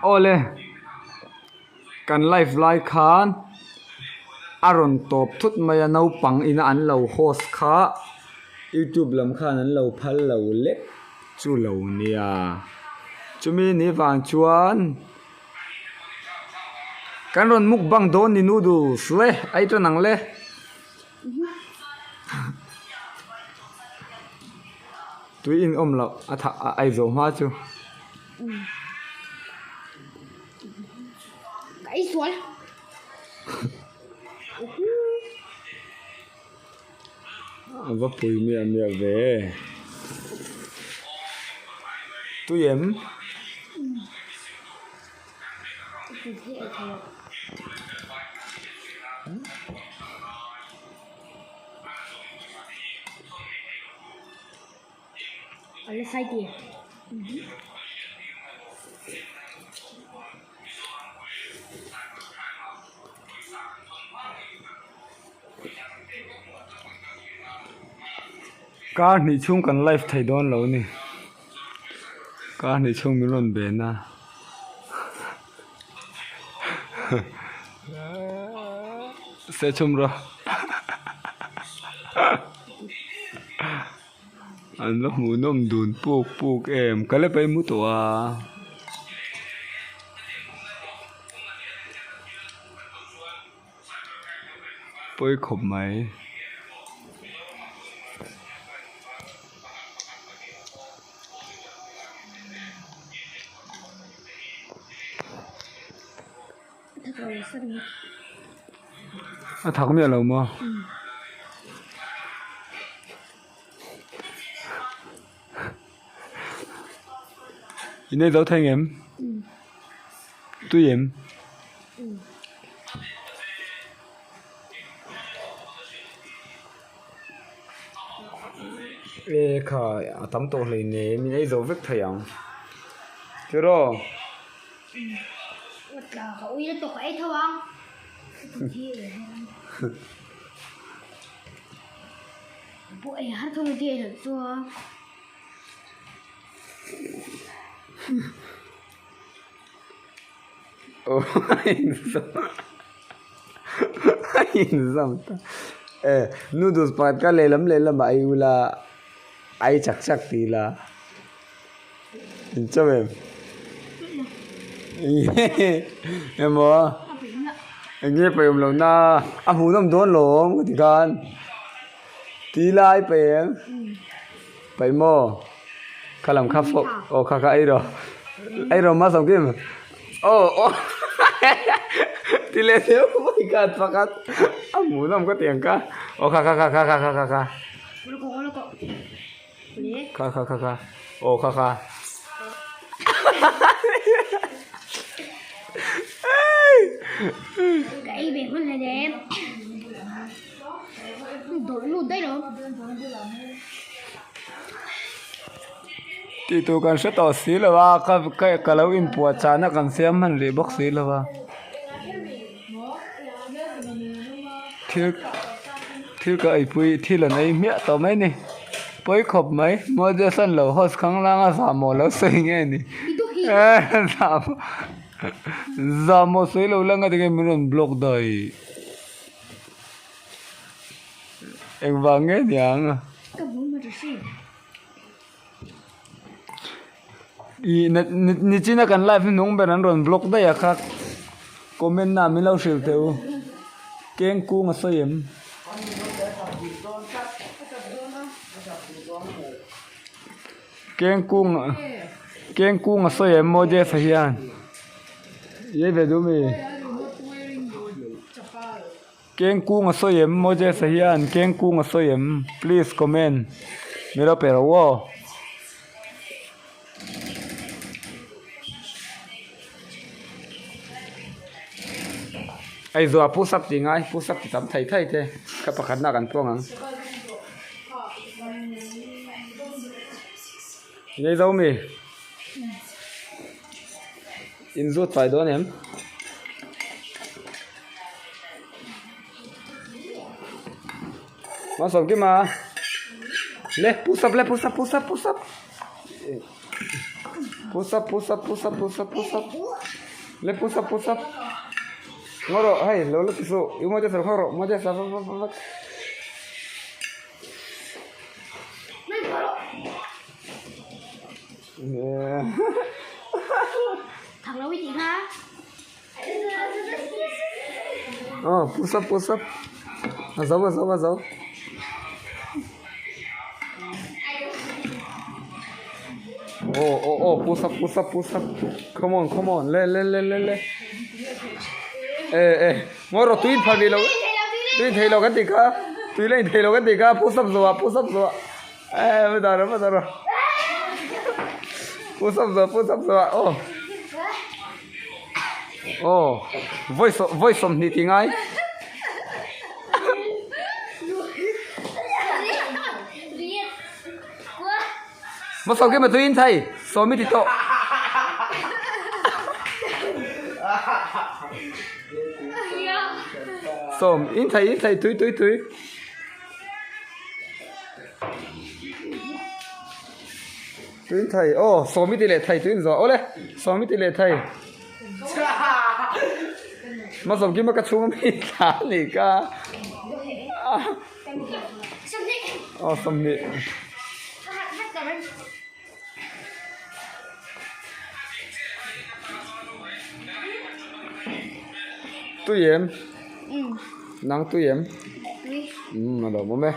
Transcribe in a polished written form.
ole kan live lai khan aron top thut maya no pang ina an lo host kha YouTube lam khan an lo phal lo le chu lo nia chumi ni wang chuan kan ron mukbang don ni noodles le ai to nang le tui in om lo atha ai zo ma chu cái xuống vấp pui mía mía về tôi em lấy sai tiền cá ni chung kan live thai don lo ni cá ni chung mi ron be na se chum ro an lo mu nom dun puk em kale pai mu to a poi khop mai thằng mẹ lâu mà này dấu thanh em tôi em ê khờ tắm tổ này nè mình ấy dấu vết thầy ông chưa đâu là cậu ý nó tụi ấy thôi không bộ ấy hát không tiền được chưa anh dám noodles pat ka le lam ai ula ai chak ti la cho em em mo anh nghe phải ông lâu na hú nằm đốn lồng thì gan tí lai phải mo khá làm khá phục khá ai rồi mà xong kim thì lên thiếu mấy cái fakat hú nằm có tiền cả khá cái về con này đẹp đổ luôn đấy rồi thì tôi cần sẽ tỏ xí là ba cái lâu in bùa chả nó cần xem mình lấy bóc xí là ba thiếu cái pui thiếu lần ấy mẹ tao mấy nè bối khop mấy mua cho sân lẩu host khăng lang à mồ lẩu xây nghe nè giờ một số lâu lăng thì cái mình block đời em vàng nghe nhàng ni chỉ là cần live nung bên anh rồi block đây à khác comment nào mình lâu xíu theo keng cu mà sao em keng cu mà sao em mua về phải không ये về đúng mi keng cu mà sao em mua về phải không keng cu mà sao em please comment mero pero wo ai giờ push up thì ngay push up thì tắm thấy thế các bạn khán giả cần phong hả đây đâu mi in rút phải đó em mà xong cái mà le push up push up le push up ngoro hai lo lo piso imo je sar ngoro mo je sar thằng đâu với chị ha push up dấu push up come on le ngoro tuin phabi lo tuin thei lo kan ti ka tuin lên thei lo kan ti ka push up zo bây giờ rồi push up zo voice om ni ti ngai mà sao cái mà tuin thầy so mi ti to so in thầy tui tuin thầy so mi ti le thầy tuin zo ole so mi ti le thầy mà sao cái mà cái chung mi ta ni ka som ni tu yếm nắng tu yếm mà đâu bố mẹ